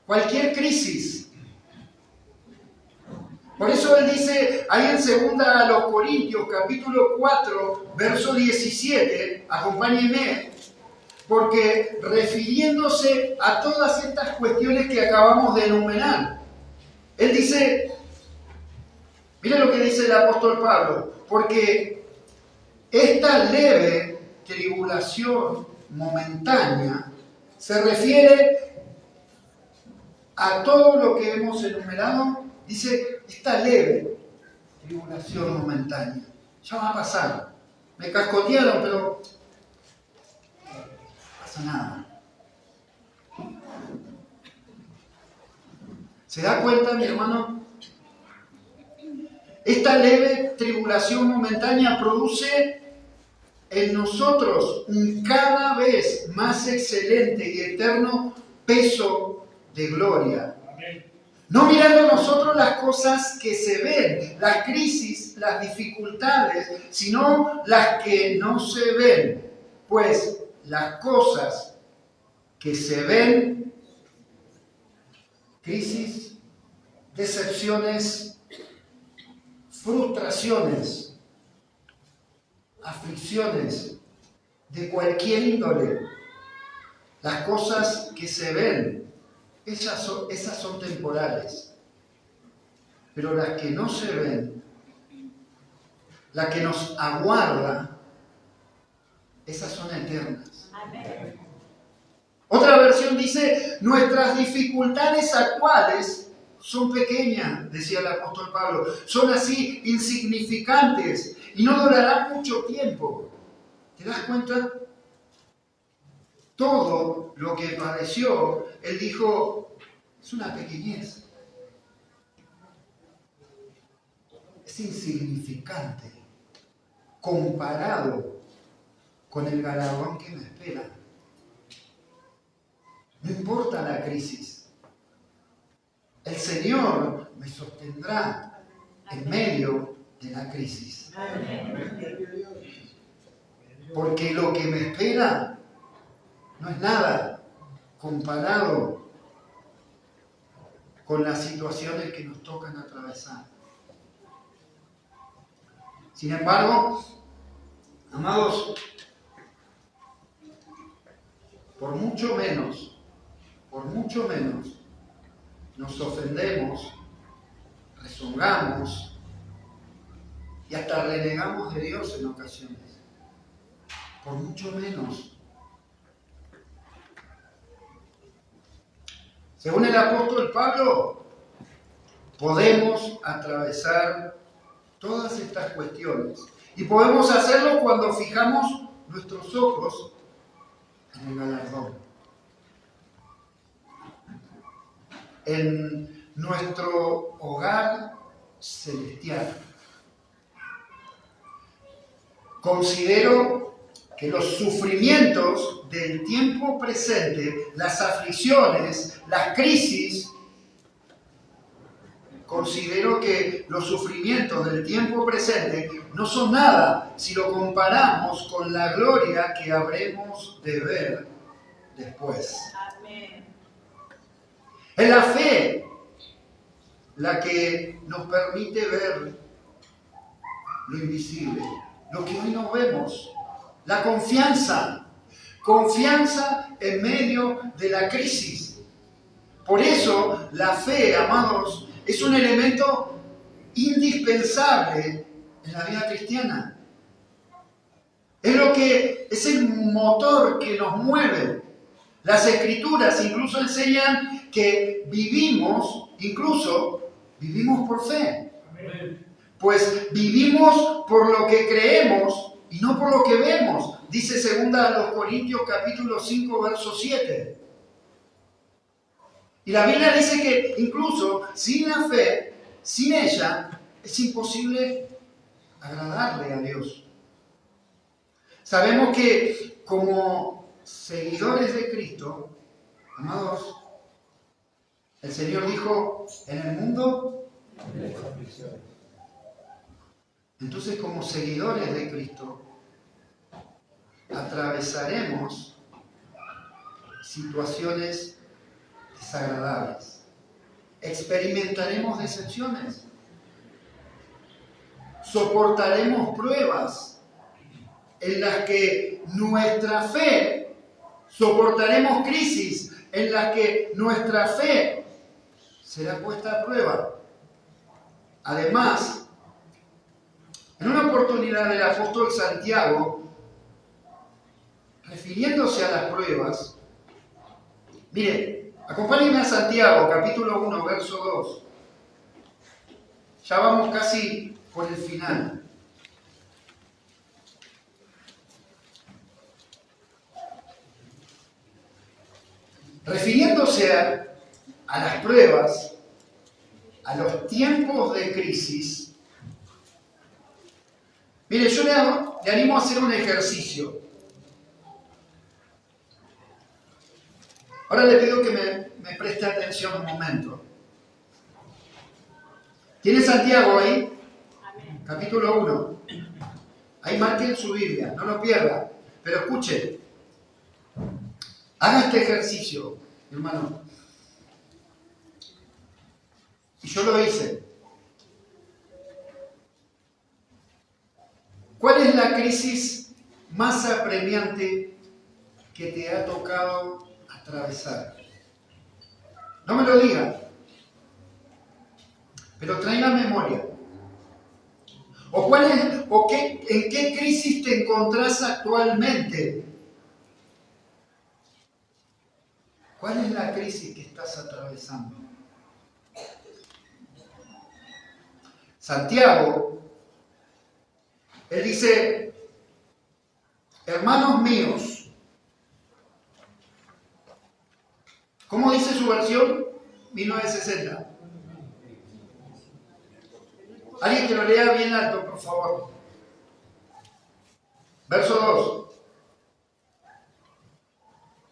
Cualquier crisis. Por eso él dice ahí en 2 a los Corintios, capítulo 4, verso 17, acompáñenme, porque refiriéndose a todas estas cuestiones que acabamos de enumerar, él dice, miren lo que dice el apóstol Pablo, porque esta leve tribulación momentánea se refiere a todo lo que hemos enumerado. Dice, esta leve tribulación momentánea, ya va a pasar. Me cascotearon, pero no pasa nada. ¿Se da cuenta, mi hermano? Esta leve tribulación momentánea produce en nosotros un cada vez más excelente y eterno peso de gloria. No mirando nosotros las cosas que se ven, las crisis, las dificultades, sino las que no se ven. Pues las cosas que se ven, crisis, decepciones, frustraciones, aflicciones de cualquier índole, las cosas que se ven, esas son temporales. Pero las que no se ven, la que nos aguarda, esas son eternas. Amén. Otra versión dice, nuestras dificultades actuales son pequeñas, decía el apóstol Pablo, son así insignificantes y no durarán mucho tiempo. ¿Te das cuenta? Todo lo que padeció, él dijo, es una pequeñez. Es insignificante comparado con el galardón que me espera. No importa la crisis. El Señor me sostendrá en medio de la crisis. Porque lo que me espera no es nada comparado con las situaciones que nos tocan atravesar. Sin embargo, amados, por mucho menos, nos ofendemos, rezongamos y hasta renegamos de Dios en ocasiones. Por mucho menos. Según el apóstol Pablo, podemos atravesar todas estas cuestiones y podemos hacerlo cuando fijamos nuestros ojos en el galardón, en nuestro hogar celestial. Considero que los sufrimientos del tiempo presente, las aflicciones, las crisis, considero que los sufrimientos del tiempo presente no son nada si lo comparamos con la gloria que habremos de ver después. Amén. Es la fe la que nos permite ver lo invisible, lo que hoy no vemos. La confianza en medio de la crisis. Por eso la fe, amados, es un elemento indispensable en la vida cristiana. Es el motor que nos mueve. Las Escrituras incluso enseñan que vivimos por fe. Pues vivimos por lo que creemos y no por lo que vemos. Dice 2 Corintios capítulo 5, verso 7. Y la Biblia dice que incluso sin la fe, sin ella, es imposible agradarle a Dios. Sabemos que como seguidores de Cristo, amados, el Señor dijo, en el mundo, entonces como seguidores de Cristo, atravesaremos situaciones desagradables, experimentaremos decepciones, soportaremos pruebas en las que nuestra fe, soportaremos crisis en las que nuestra fe será puesta a prueba. Además, en una oportunidad el apóstol Santiago, refiriéndose a las pruebas, mire, acompáñenme a Santiago, capítulo 1, verso 2. Ya vamos casi por el final. Refiriéndose a las pruebas, a los tiempos de crisis, mire, yo le animo a hacer un ejercicio. Ahora le pido que me preste atención un momento. ¿Tiene Santiago ahí? Amén. Capítulo 1. Ahí marquen su Biblia, no lo pierda. Pero escuche, haga este ejercicio, hermano. Y yo lo hice. ¿Cuál es la crisis más apremiante que te ha tocado atravesar? No me lo diga, pero trae la memoria. ¿En qué crisis te encontrás actualmente? ¿Cuál es la crisis que estás atravesando? Santiago, él dice, hermanos míos, ¿cómo dice su versión? 1960. Alguien que lo lea bien alto, por favor. Verso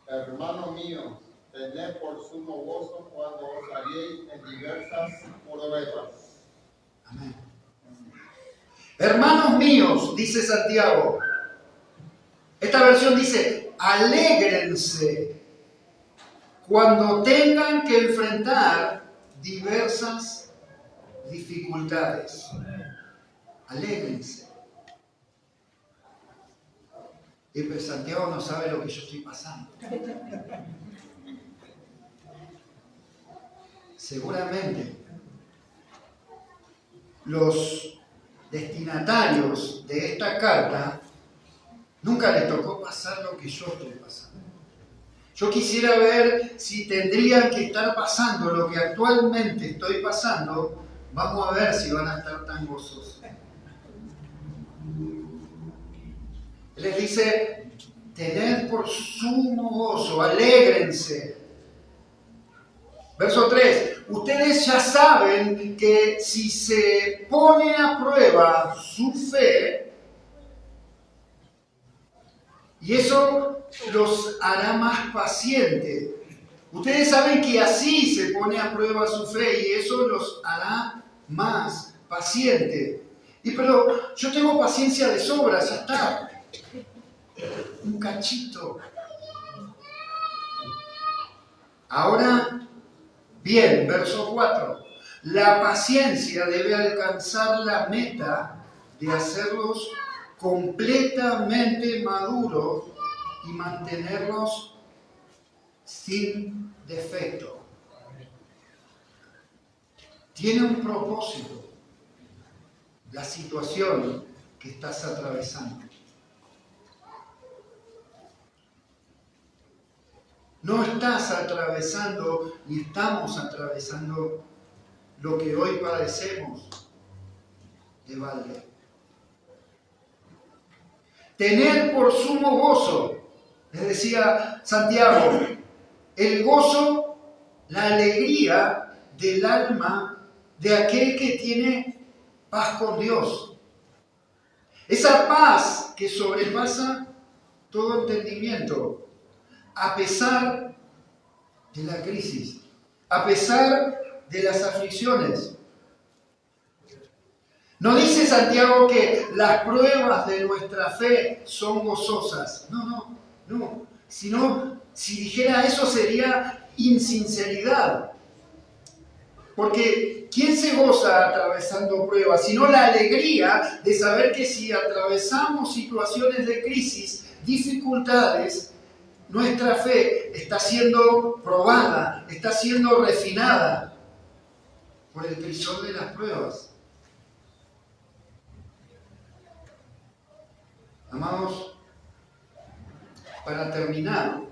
2. Hermano mío, tened por sumo gozo cuando os halléis en diversas pruebas. Amén. Hermanos míos, dice Santiago. Esta versión dice, alégrense cuando tengan que enfrentar diversas dificultades. Alégrense. Y pues Santiago no sabe lo que yo estoy pasando. Seguramente los destinatarios de esta carta nunca les tocó pasar lo que yo estoy pasando. Yo quisiera ver si tendrían que estar pasando lo que actualmente estoy pasando. Vamos a ver si van a estar tan gozosos. Les dice, tened por sumo gozo, alégrense. Verso 3, ustedes ya saben que si se pone a prueba su fe, y eso los hará más pacientes, Ustedes saben que así se pone a prueba su fe y eso los hará más pacientes. Pero yo tengo paciencia de sobra, ya está. Un cachito. Ahora, bien, verso 4. La paciencia debe alcanzar la meta de hacerlos completamente maduros y mantenerlos sin defecto. Tiene un propósito la situación que estás atravesando. No estás atravesando ni estamos atravesando lo que hoy padecemos de balde. Tener por sumo gozo, les decía Santiago, el gozo, la alegría del alma de aquel que tiene paz con Dios. Esa paz que sobrepasa todo entendimiento. A pesar de la crisis, a pesar de las aflicciones. No dice Santiago que las pruebas de nuestra fe son gozosas. No. Si dijera eso sería insinceridad. Porque ¿quién se goza atravesando pruebas? Sino la alegría de saber que si atravesamos situaciones de crisis, dificultades, nuestra fe está siendo probada, está siendo refinada por el crisol de las pruebas. Amados, para terminar,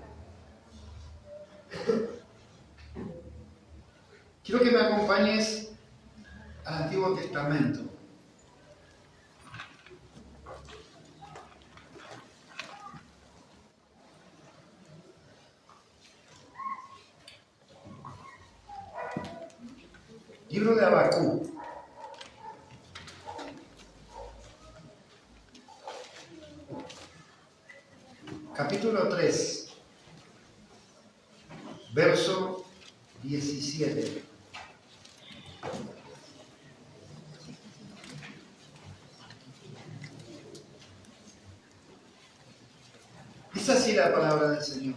quiero que me acompañes al Antiguo Testamento. Libro de Habacuc. Capítulo 3, verso 17. Es así la palabra del Señor.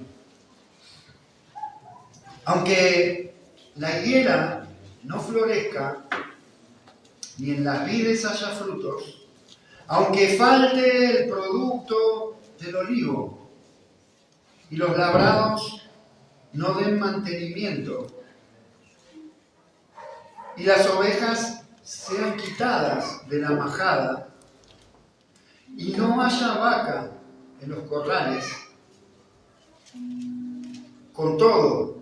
Aunque la higuera no florezca, ni en las vides haya frutos, aunque falte el producto del olivo, y los labrados no den mantenimiento, y las ovejas sean quitadas de la majada, y no haya vaca en los corrales. Con todo,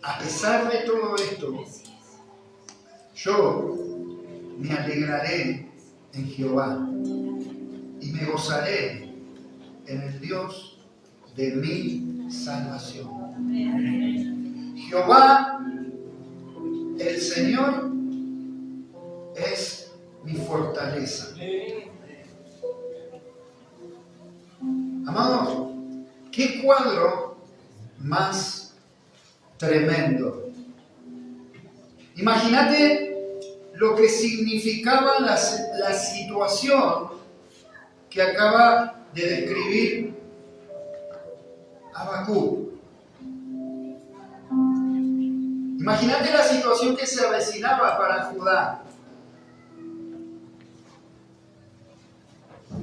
a pesar de todo esto, yo me alegraré en Jehová y me gozaré en el Dios de mi salvación. Jehová, el Señor, es mi fortaleza. Amados, ¿qué cuadro más tremendo? Imagínate lo que significaba la situación que acaba de describir Habacuc. Imagínate la situación que se avecinaba para Judá.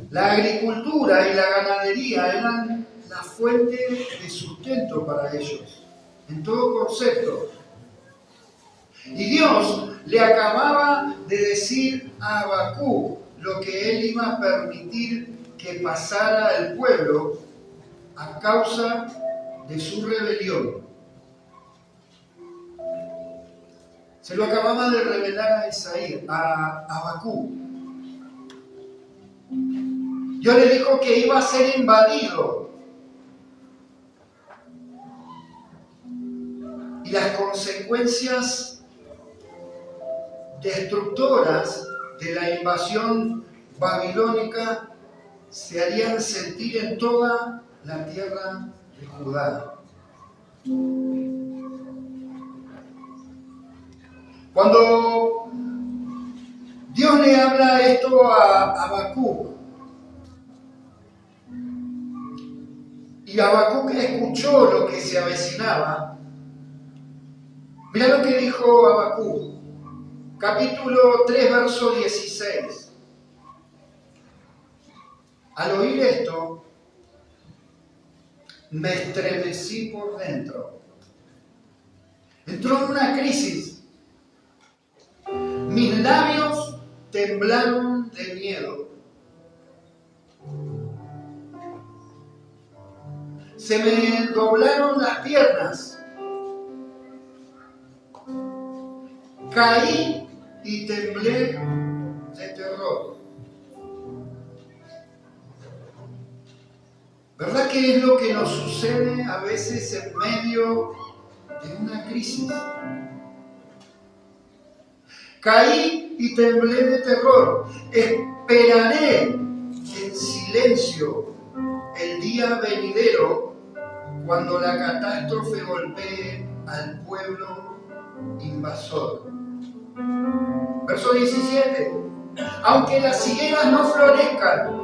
La agricultura y la ganadería eran la fuente de sustento para ellos, en todo concepto. Y Dios le acababa de decir a Habacuc lo que él iba a permitir que pasara al pueblo a causa de su rebelión. Se lo acababa de revelar a Habacuc. Dios le dijo que iba a ser invadido. Y las consecuencias destructoras de la invasión babilónica se harían sentir en toda la tierra de Judá. Cuando Dios le habla esto a Habacuc, y Habacuc escuchó lo que se avecinaba, mira lo que dijo Habacuc, capítulo 3, verso 16. Al oír esto, me estremecí por dentro. Entró en una crisis. Mis labios temblaron de miedo. Se me doblaron las piernas. Caí y temblé de terror. ¿Verdad que es lo que nos sucede a veces en medio de una crisis? Caí y temblé de terror. Esperaré en silencio el día venidero cuando la catástrofe golpee al pueblo invasor. Verso 17. Aunque las higueras no florezcan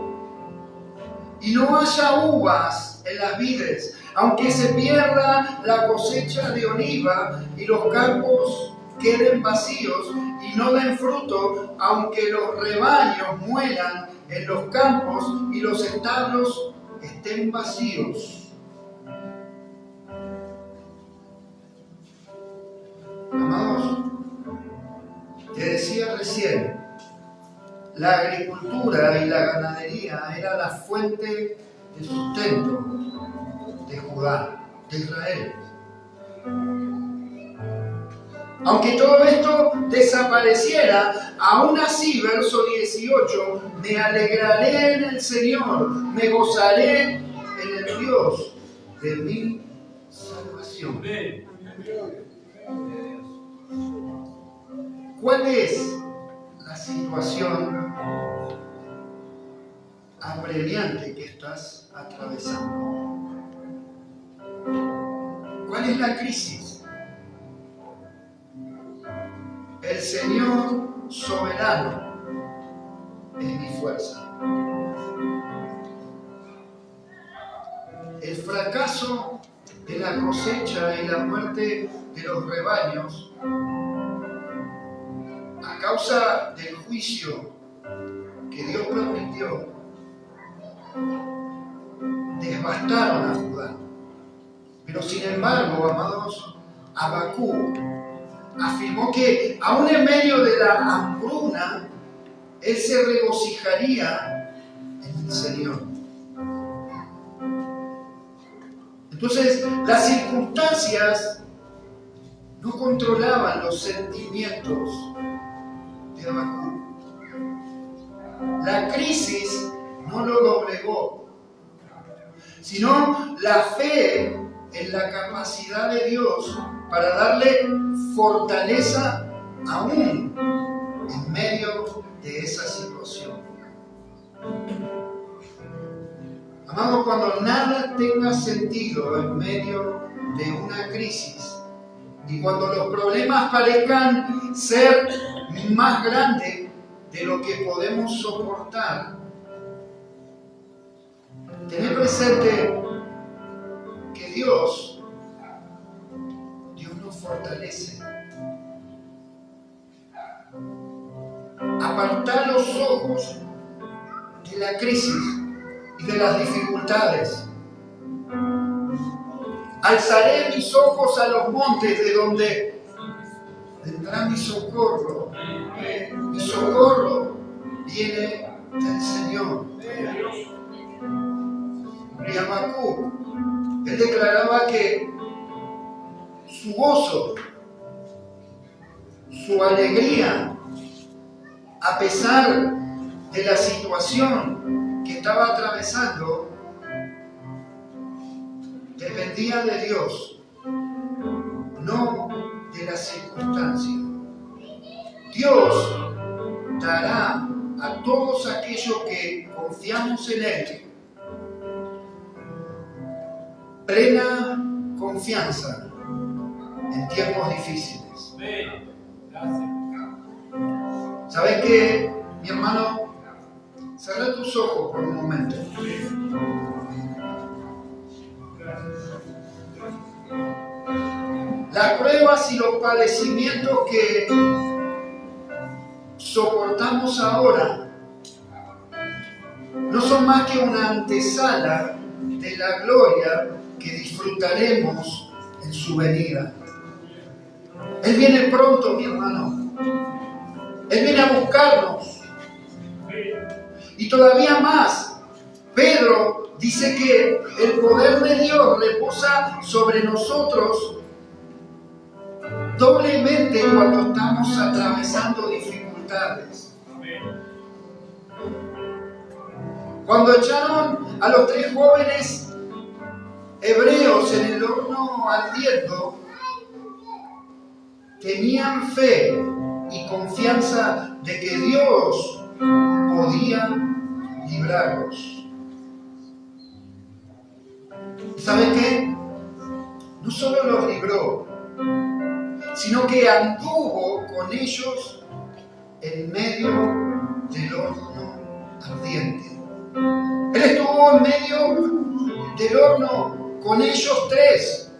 y no haya uvas en las vides, aunque se pierda la cosecha de oliva y los campos queden vacíos y no den fruto, aunque los rebaños mueran en los campos y los establos estén vacíos. Amados, te decía recién, la agricultura y la ganadería era la fuente de sustento de Judá, de Israel. Aunque todo esto desapareciera, aún así, verso 18, me alegraré en el Señor, me gozaré en el Dios de mi salvación. ¿Cuál es la situación apremiante que estás atravesando? ¿Cuál es la crisis? El Señor soberano es mi fuerza. El fracaso de la cosecha y la muerte de los rebaños a causa del juicio que Dios permitió devastaron a Judá. Pero sin embargo, amados, Habacuc afirmó que aún en medio de la hambruna, él se regocijaría en el Señor. Entonces, las circunstancias no controlaban los sentimientos de Habacuc. La crisis no lo doblegó, sino la fe en la capacidad de Dios para darle fortaleza aún en medio de esa situación. Amado, cuando nada tenga sentido en medio de una crisis y cuando los problemas parezcan ser más grandes de lo que podemos soportar, tener presente que Dios nos fortalece. Apartar los ojos de la crisis y de las dificultades. Alzaré mis ojos a los montes de donde vendrá mi socorro. Mi socorro viene del Señor. Y Habacuc, él declaraba que su gozo, su alegría, a pesar de la situación que estaba atravesando, dependía de Dios, no de las circunstancias. Dios dará a todos aquellos que confiamos en Él plena confianza en tiempos difíciles. ¿Sabes qué, mi hermano? Cierra tus ojos por un momento. Las pruebas y los padecimientos que soportamos ahora no son más que una antesala de la gloria que disfrutaremos en su venida. Él viene pronto, mi hermano. Él viene a buscarnos. Y todavía más, Pedro dice que el poder de Dios reposa sobre nosotros doblemente cuando estamos atravesando dificultades. Cuando echaron a los 3 jóvenes hebreos en el horno ardiendo, tenían fe y confianza de que Dios podía librarlos. ¿Sabe qué? No solo los libró, sino que anduvo con ellos en medio del horno ardiente. Él estuvo en medio del horno con ellos 3.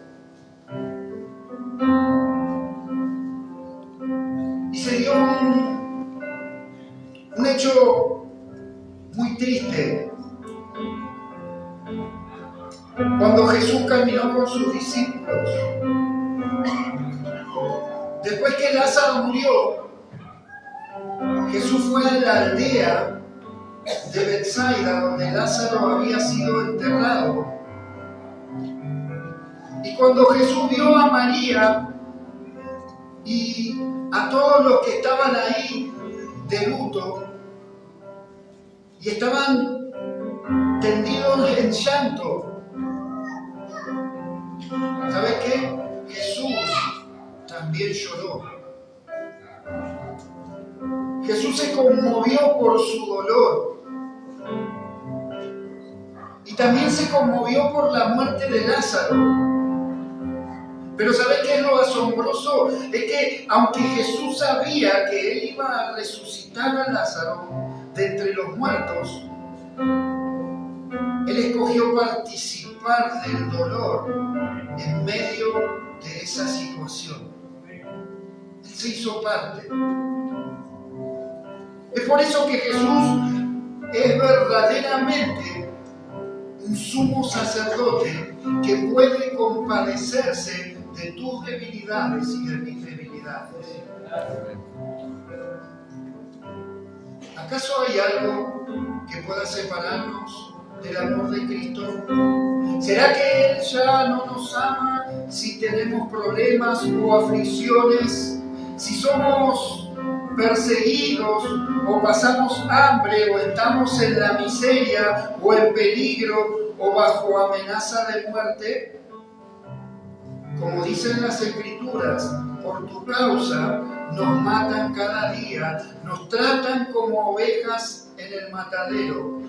Y se dio un hecho muy triste. Cuando Jesús caminó con sus discípulos, después que Lázaro murió, Jesús fue a la aldea de Betsaida, donde Lázaro había sido enterrado. Y cuando Jesús vio a María y a todos los que estaban ahí de luto y estaban tendidos en llanto, ¿sabes qué? Jesús también lloró. Jesús se conmovió por su dolor y también se conmovió por la muerte de Lázaro. Pero ¿sabes qué es lo asombroso? Es que aunque Jesús sabía que Él iba a resucitar a Lázaro de entre los muertos, Él escogió participar del dolor en medio de esa situación. Él se hizo parte. Es por eso que Jesús es verdaderamente un sumo sacerdote que puede compadecerse de tus debilidades y de mis debilidades. ¿Acaso hay algo que pueda separarnos del amor de Cristo? ¿Será que Él ya no nos ama si tenemos problemas o aflicciones? Si somos perseguidos o pasamos hambre o estamos en la miseria o en peligro o bajo amenaza de muerte. Como dicen las Escrituras, por tu causa nos matan cada día, nos tratan como ovejas en el matadero.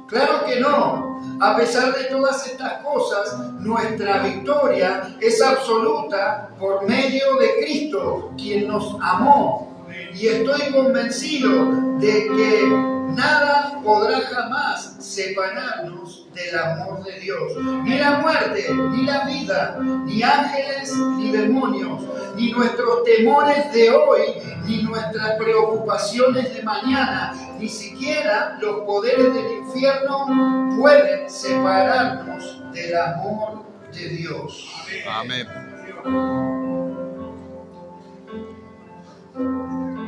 Claro que no. A pesar de todas estas cosas, nuestra victoria es absoluta por medio de Cristo, quien nos amó. Y estoy convencido de que nada podrá jamás separarnos del amor de Dios. Ni la muerte, ni la vida, ni ángeles, ni demonios, ni nuestros temores de hoy, ni nuestras preocupaciones de mañana, ni siquiera los poderes del infierno pueden separarnos del amor de Dios. Amén.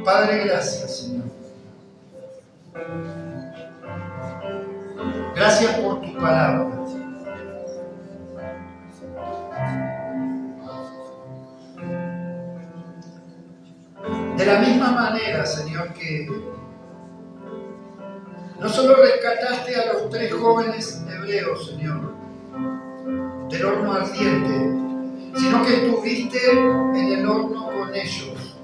Padre, gracias, Señor. Gracias por tu palabra. De la misma manera, Señor, que no solo rescataste a los 3 jóvenes hebreos, Señor, del horno ardiente, sino que estuviste en el horno con ellos.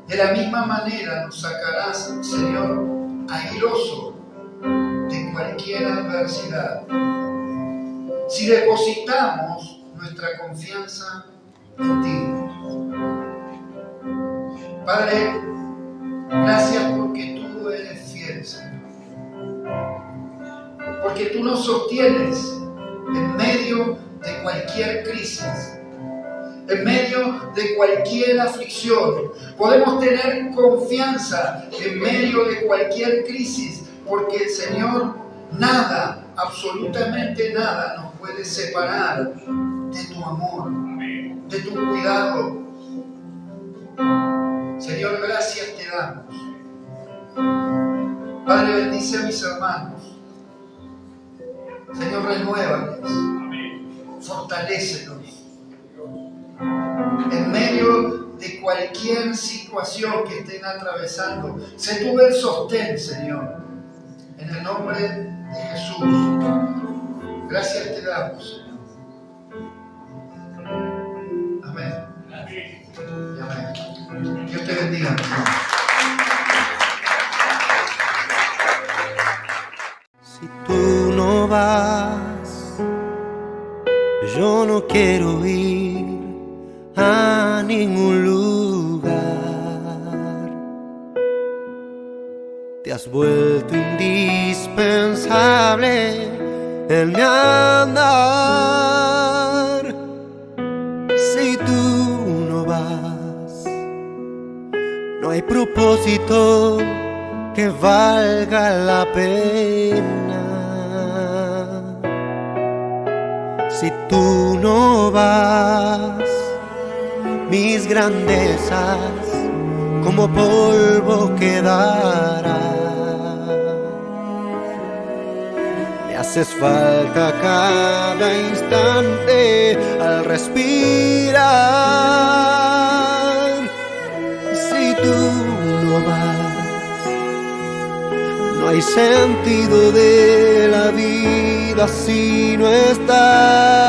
De la misma manera nos sacarás, Señor, airoso de cualquier adversidad. si depositamos nuestra confianza en ti. Padre, gracias porque tú eres fiel, Señor. Porque tú nos sostienes en medio de cualquier crisis, en medio de cualquier aflicción. Podemos tener confianza en medio de cualquier crisis, porque, Señor, nada, absolutamente nada nos puede separar de tu amor, de tu cuidado. Señor, gracias te damos. Padre, bendice a mis hermanos. Señor, renuévales, fortalécelos. En medio de cualquier situación que estén atravesando, sé tú el sostén, Señor. En el nombre de Jesús. Gracias te damos, Señor. Amén. Y amén. Dios te bendiga, Señor. Si tú no vas, yo no quiero ir a ningún lugar. Te has vuelto indispensable en mi andar. Si tú no vas, no hay propósito que valga la pena. Si tú no vas, mis grandezas como polvo quedarán. Me haces falta cada instante al respirar. Si tú no vas, no hay sentido de la vida si no estás.